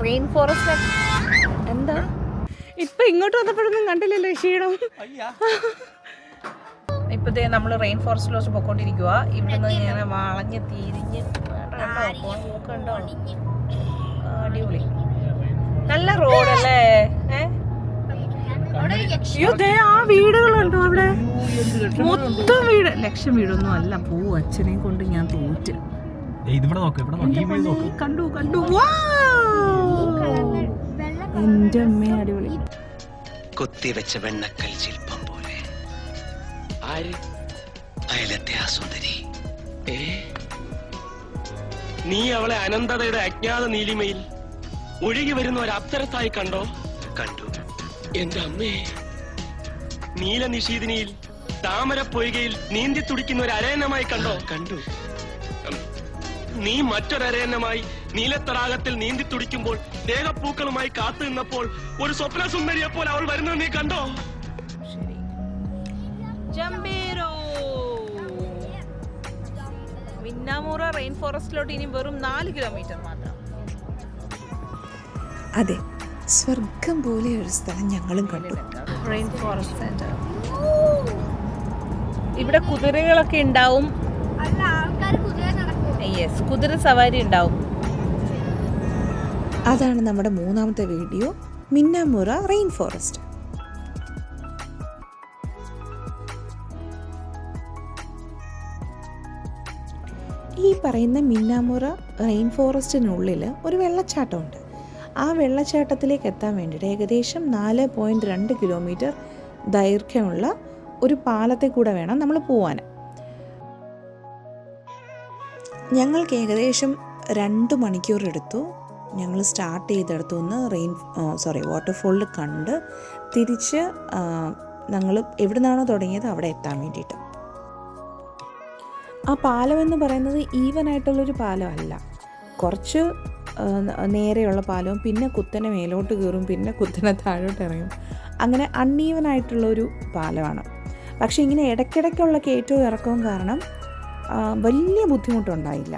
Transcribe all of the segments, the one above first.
Rain forest. എന്താ ഇപ്പൊ ഇങ്ങോട്ട് വന്നപ്പോഴൊന്നും കണ്ടില്ലല്ലോ ക്ഷീണം. ഇപ്പത്തെ നമ്മൾ റെയിൻ ഫോറസ്റ്റിൽ വെച്ച് പൊക്കോണ്ടിരിക്കുക. ഇവിടുന്ന് ഇങ്ങനെ വളഞ്ഞ് തിരിഞ്ഞ് കണ്ടോ, അടിപൊളി നല്ല റോഡല്ലേ. ആ വീടുകളുണ്ടോ അവിടെ? മൊത്തം വീട്. ലക്ഷം വീടൊന്നും അല്ല. അച്ഛനെ കൊണ്ട് ഞാൻ തോറ്റ്. കണ്ടു എന്റെ അമ്മേ, അടിപൊളി. കൊത്തിവെച്ച വെണ്ണക്കൽ ശില്പം പോലെ അയലത്തെ ആ സുന്ദരി. നീ അവളെ അനന്തതയുടെ അജ്ഞാത നീലിമയിൽ ഒഴുകി വരുന്ന ഒരു അപ്സരസായി കണ്ടോ? കണ്ടു എന്റെ അമ്മേ. നീലനിഷീദിനിയിൽ താമര പൊയ്കയിൽ നീന്തി തുടിക്കുന്ന ഒരു അരയന്നമായി കണ്ടോ? കണ്ടു. നീ മറ്റൊരരയന്നമായി നീലത്തടാകത്തിൽ നീന്തി തുടിക്കുമ്പോൾ ദേഹപ്പൂക്കളുമായി കാത്തു നിന്നപ്പോൾ ഒരു സ്വപ്ന സുന്ദരിയെ പോലെ അവൾ വരുന്നത് നീ കണ്ടോ? മിന്നാമൂറ റെയിൻ ഫോറസ്റ്റിലോട്ട് ഇനി വെറും 4 കിലോമീറ്റർ മാത്രം. അതെ, സ്വർഗം പോലെ ഒരു സ്ഥലം ഞങ്ങളും കണ്ടു. Rain forest centre. ഇവിടെ കുതിരകളൊക്കെ ഉണ്ടാവും. യെസ്, കുതിര സവാരി ഉണ്ടാവും. അതാണ് നമ്മുടെ 3ാമത്തെ വീഡിയോ, മിന്നാമൂറ റെയിൻ ഫോറസ്റ്റ്. ഈ പറയുന്ന മിന്നാമൂറ റെയിൻ ഫോറസ്റ്റിനുള്ളിൽ ഒരു വെള്ളച്ചാട്ടമുണ്ട്. ആ വെള്ളച്ചാട്ടത്തിലേക്ക് എത്താൻ വേണ്ടിയിട്ട് ഏകദേശം 4.2 കിലോമീറ്റർ ദൈർഘ്യമുള്ള ഒരു പാലത്തെ കൂടെ വേണം നമ്മൾ പോവാൻ. ഞങ്ങൾക്ക് ഏകദേശം 2 മണിക്കൂർ എടുത്തു. ഞങ്ങൾ സ്റ്റാർട്ട് ചെയ്തെടുത്തു നിന്ന് വാട്ടർഫോളിൽ കണ്ട് തിരിച്ച് ഞങ്ങൾ എവിടെ നിന്നാണോ തുടങ്ങിയത് അവിടെ എത്താൻ വേണ്ടിയിട്ട്. ആ പാലം എന്ന് പറയുന്നത് ഈവനായിട്ടുള്ളൊരു പാലമല്ല. കുറച്ച് നേരെയുള്ള പാലവും പിന്നെ കുത്തനെ മേലോട്ട് കയറും, പിന്നെ കുത്തനെ താഴോട്ട് ഇറങ്ങും. അങ്ങനെ അൺഈവനായിട്ടുള്ളൊരു പാലമാണ്. പക്ഷേ ഇങ്ങനെ ഇടയ്ക്കിടയ്ക്കുള്ള കയറ്റവും ഇറക്കവും കാരണം വലിയ ബുദ്ധിമുട്ടുണ്ടായില്ല.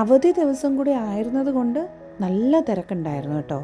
അവധി ദിവസം കൂടി ആയിരുന്നത് കൊണ്ട് നല്ല തിരക്കുണ്ടായിരുന്നു കേട്ടോ.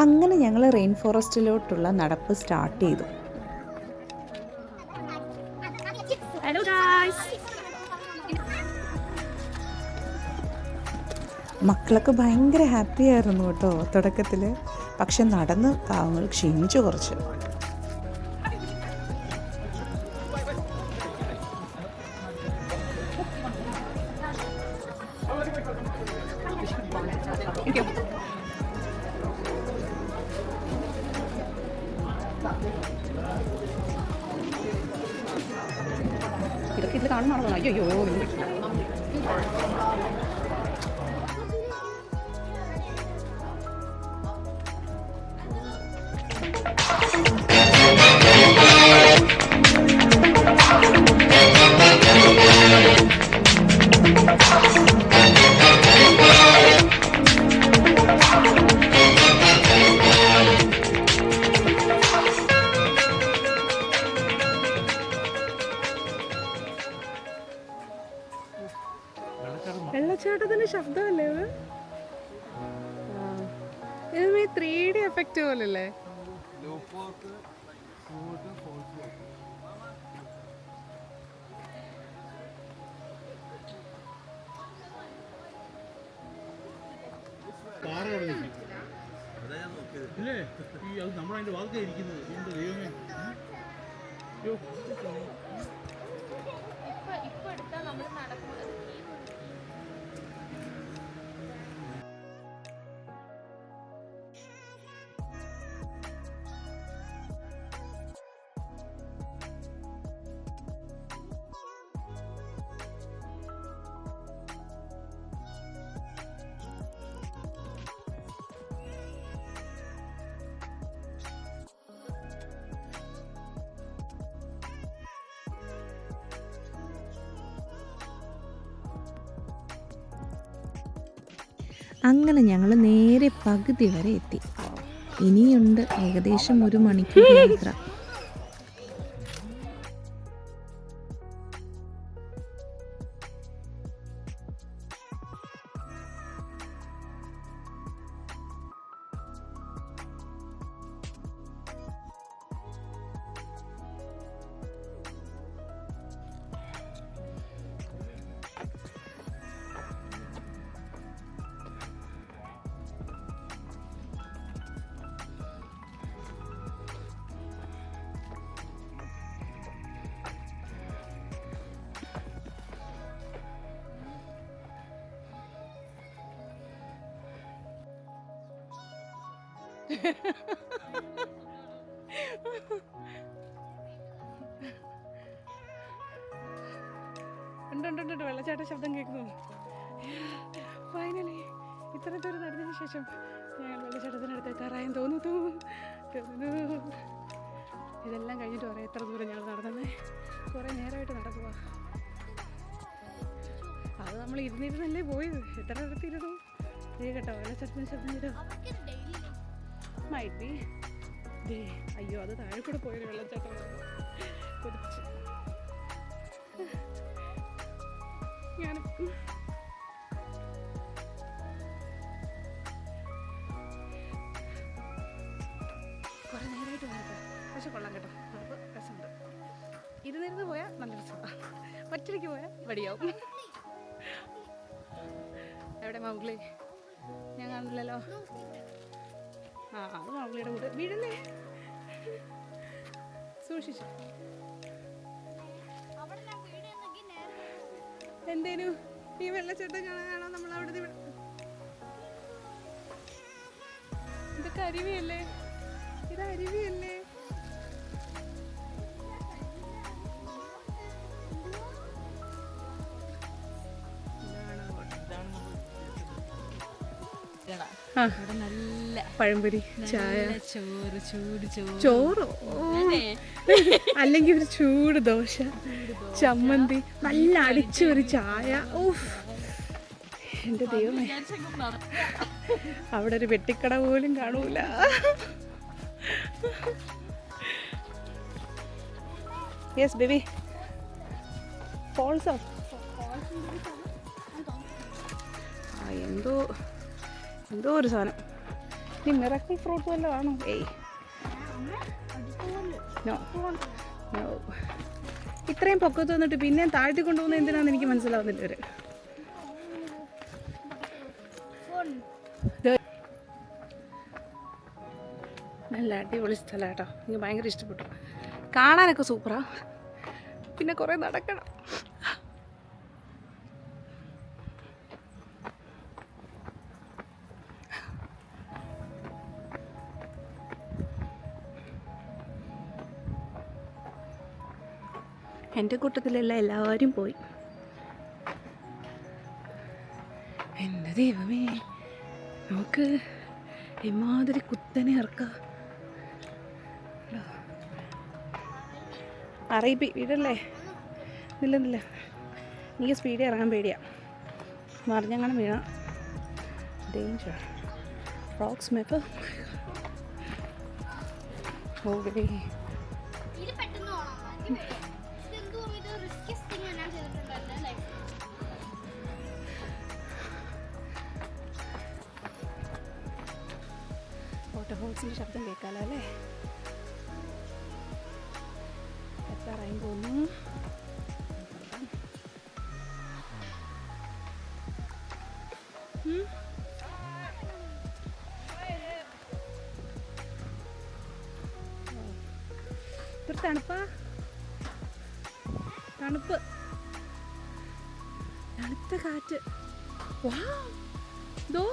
അങ്ങനെ ഞങ്ങൾ റെയിൻ ഫോറസ്റ്റിലോട്ടുള്ള നടപ്പ് സ്റ്റാർട്ട് ചെയ്തു. മക്കളൊക്കെ ഭയങ്കര ഹാപ്പി ആയിരുന്നു കേട്ടോ തുടക്കത്തിൽ. പക്ഷെ നടന്ന് പാവങ്ങൾ ക്ഷീണിച്ചു കുറച്ച്. ഇതൊക്കെ ഇതിൽ കാണുന്നതാണോ? അയ്യോ, വെള്ളച്ചാട്ടത്തിന്റെ ശബ്ദമല്ലേ ഇത്? ഇത് 3D എഫക്റ്റ് പോലല്ലേ? നമ്മളതിന്റെ വാർത്ത ഇരിക്കുന്നത് എന്റെ ദൈവമേ. ഇപ്പൊ എടുത്താൽ നമ്മൾ നടക്കുന്നത് അങ്ങനെ ഞങ്ങൾ നേരെ പകുതി വരെ എത്തി. ഇനിയുണ്ട് ഏകദേശം 1 മണിക്കൂർ യാത്ര. ഉണ്ട് വെള്ളച്ചാട്ട ശബ്ദം കേൾക്കുന്നു. ഫൈനലി ഇത്ര ദൂരം നടന്നതിന് ശേഷം ഞങ്ങൾ വെള്ളച്ചാട്ടത്തിനടുത്ത് എത്താറായെന്ന് തോന്നുന്നു. ഇതെല്ലാം കഴിഞ്ഞിട്ട് പറയാം എത്ര ദൂരം ഞങ്ങൾ നടന്നത്. കുറേ നേരമായിട്ട് നടക്കുക. അത് നമ്മൾ ഇരുന്നിരുന്നല്ലേ പോയത്. എത്ര അടുത്തിരുന്നു കേട്ടോ വെള്ളച്ചാട്ടത്തിന് ശബ്ദം കേട്ടോ. Might be. അയ്യോ അത് താഴെ കൂടെ പോയൊരു വെള്ളച്ചാട്ടം കുറിച്ച് ഞാൻ കുറേ നേരമായിട്ട് വന്നത്. പക്ഷെ കൊള്ളാം കേട്ടോ. നമുക്ക് രസമുണ്ട്. ഇരുന്നിരുന്ന് പോയാൽ നല്ല രസമാണ്. ഒറ്റയ്ക്ക് പോയാൽ വടിയാവും. എവിടെ മൗഗ്ലി? ഞാൻ കാണില്ലല്ലോ. അത് മൗഗ്ലിയുടെ കൂടെ വീഴല്ലേ. സൂക്ഷിച്ചു. എന്തേനു ഈ വെള്ളച്ചാട്ടം കാണാനാണോ നമ്മൾ അവിടെ? ഇതൊക്കെ അരുവിയല്ലേ? ഇത് അരുവിയല്ലേ? നല്ല പഴംപൊരി, ചായ, ചോറ്, അല്ലെങ്കിൽ ഒരു ചൂട് ദോശ, ചമ്മന്തി, നല്ല അടിച്ച ഒരു ചായ. ഓഫ് എന്റെ ദൈവമേ, അവിടെ ഒരു വെട്ടിക്കട പോലും കാണൂല. Yes baby. ഫോൾസോ? എന്തോ ഒരു സാധനം. ഈ മിറക്കിൾ ഫ്രൂട്ട് വല്ലതും ആണോ? ഏയ് നോ. ഇത്രയും പൊക്കത്ത് വന്നിട്ട് പിന്നെ താഴ്ത്തി കൊണ്ടുപോകുന്നത് എന്തിനാന്ന് എനിക്ക് മനസ്സിലാവുന്നില്ല. ഒരു നല്ല അടിപൊളി സ്ഥലം കേട്ടോ. എനിക്ക് ഭയങ്കര ഇഷ്ടപ്പെട്ടു. കാണാനൊക്കെ സൂപ്പറാ. പിന്നെ കുറേ നടക്കണം. എൻ്റെ കൂട്ടത്തിലുള്ള എല്ലാവരും പോയി. എൻ്റെ ദൈവമേ, നമുക്ക് ഇമാതിരി കുത്തനെ ഇറക്കാം. അറിയിപ്പി വീടല്ലേ? നില്ല എനിക്ക് സ്പീഡിൽ ഇറങ്ങാൻ പേടിയാ. മറിഞ്ഞങ്ങനെ വീണ ഡേഞ്ചർ. Rocks map. ഓക്കെ. വാട്ടർഫോൾസിൻ്റെ ശബ്ദം കേൾക്കാമല്ലോ അല്ലേ? എത്താറായും തോന്നുന്നു. ഇത്ര തണുപ്പാ. തണുപ്പ്, തണുത്ത കാറ്റ്. വാ ദോ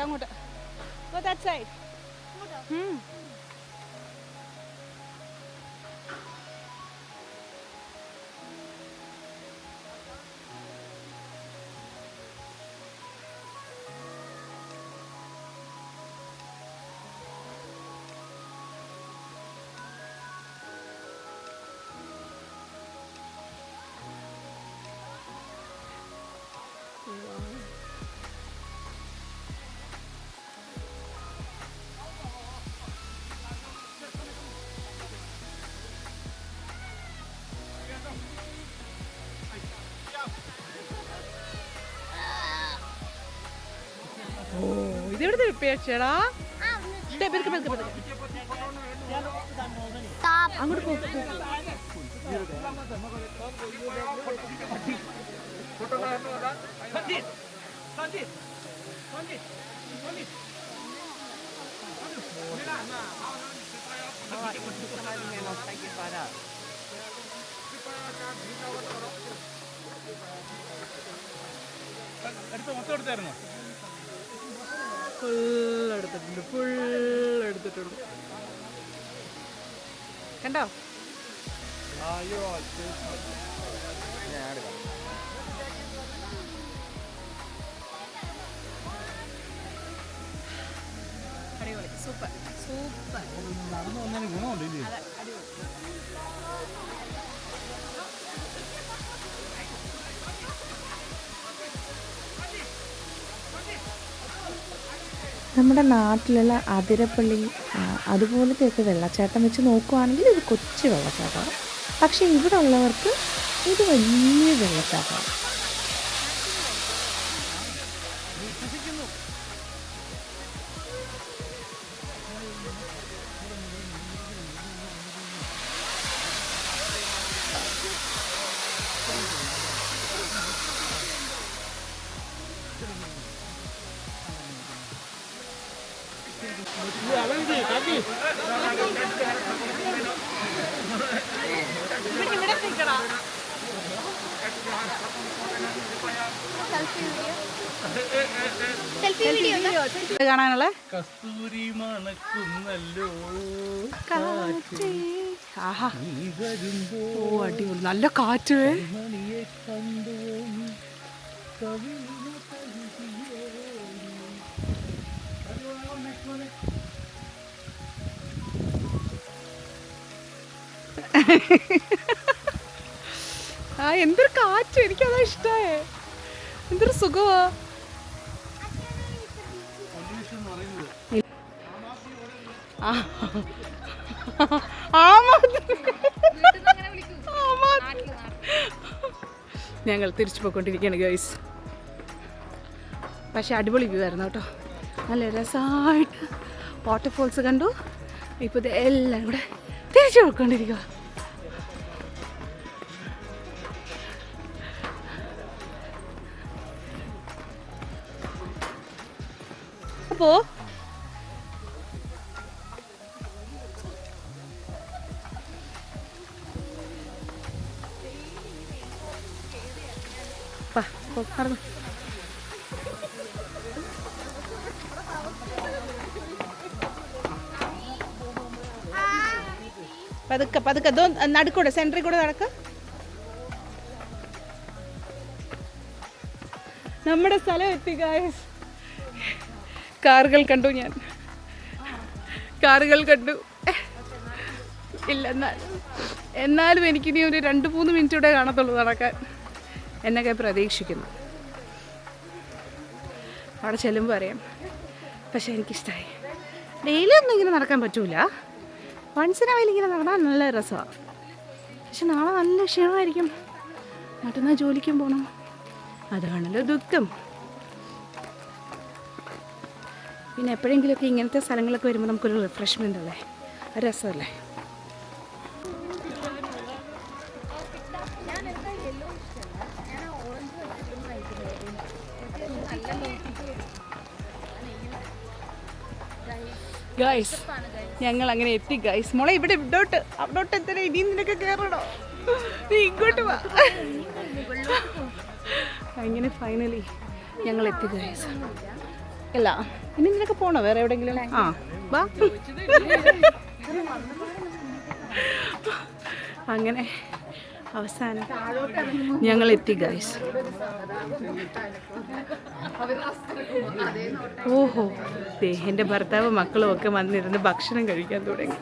അങ്ങോട്ട്. Go that side. ഇതെവിടുത്തെ പേച്ചടാ പെരുക്ക് പെരുക്ക് പെരുക്ക് അങ്ങോട്ട് പോ ഫുൾ എടുത്തിട്ടുണ്ട് കണ്ടോ അടിപൊളി സൂപ്പർ സൂപ്പർ നടന്നു വന്നതിന് ഗുണമുണ്ടില്ലേ? നമ്മുടെ നാട്ടിലുള്ള അതിരപ്പള്ളി അതുപോലത്തെയൊക്കെ വെള്ളച്ചാട്ടം വെച്ച് നോക്കുവാണെങ്കിൽ ഇത് കൊച്ചു വെള്ളച്ചാട്ടമാണ്. പക്ഷേ ഇവിടെ ഉള്ളവർക്ക് ഇത് വലിയ വെള്ളച്ചാട്ടമാണ്. കാണാനുള്ള കസ്തൂരി മണക്കുന്നല്ലോ ആഹാ നീ വരുമ്പോ ഓ അടിപൊളി നല്ല കാറ്റ് മണിയെ കണ്ടോ കവിളിന് ആ എന്തൊരു കാറ്റ് എനിക്കതാ ഇഷ്ടമായേ എന്തൊരു സുഖമാ ഞങ്ങൾ തിരിച്ചു പോയിക്കൊണ്ടിരിക്കുകയാണ് ഗൈസ്. പക്ഷെ അടിപൊളി വ്യൂ ആയിരുന്നു കേട്ടോ. നല്ല രസമായിട്ട് വാട്ടർഫോൾസ് കണ്ടു. ഇപ്പോൾ ഇത് എല്ലാം ഇവിടെ തിരിച്ചു പോയിക്കൊണ്ടിരിക്കുക. അപ്പോൾ നടന്നു പതുക്കെ പതുക്കെ അതോ നടുക്കൂടെ സെൻറ്ററിൽ കൂടെ നടക്ക. നമ്മുടെ സ്ഥലം എത്തി ഗായ്സ്. കാറുകൾ കണ്ടു, ഞാൻ കാറുകൾ കണ്ടു. ഇല്ല എന്നാലും എനിക്കിനി ഒരു 2-3 മിനിറ്റ് കൂടെ കാണത്തുള്ളൂ നടക്കാൻ എന്നൊക്കെ പ്രതീക്ഷിക്കുന്നു. അവിടെ ചെല്ലുമ്പോൾ അറിയാം. പക്ഷെ എനിക്കിഷ്ടമായി. ഡെയിലി ഒന്നും ഇങ്ങനെ നടക്കാൻ പറ്റൂല. വൺസിനെ വയൽ ഇങ്ങനെ നടന്നാൽ നല്ല രസമാണ്. പക്ഷെ നാളെ നല്ല ക്ഷീണമായിരിക്കും. മറ്റന്നാൾ ജോലിക്കും പോകണം. അതാണല്ലോ ദുഃഖം. പിന്നെ എപ്പോഴെങ്കിലുമൊക്കെ ഇങ്ങനത്തെ സ്ഥലങ്ങളൊക്കെ വരുമ്പോൾ നമുക്കൊരു റിഫ്രഷ്മെൻ്റ് അല്ലേ, ഒരു രസമല്ലേ. ഗൈസ് ഞങ്ങൾ അങ്ങനെ എത്തി ഗൈസ്. മോളെ ഇവിടെ അവിടോട്ട് എത്തണേ. ഇനി നിനക്ക് കയറണോ? നീ ഇങ്ങോട്ട് വാ. അങ്ങനെ ഫൈനലി ഞങ്ങൾ എത്തി ഗൈസ്. അല്ല ഇനി നിനക്ക് പോണോ വേറെ എവിടെയെങ്കിലും? ആ വാ. അങ്ങനെ അവസാനം ഞങ്ങൾ എത്തി ഗൈസ്. ഓഹോ ദേ എൻ്റെ ഭർത്താവ് മക്കളും ഒക്കെ വന്നിരുന്ന് ഭക്ഷണം കഴിക്കാൻ തുടങ്ങി.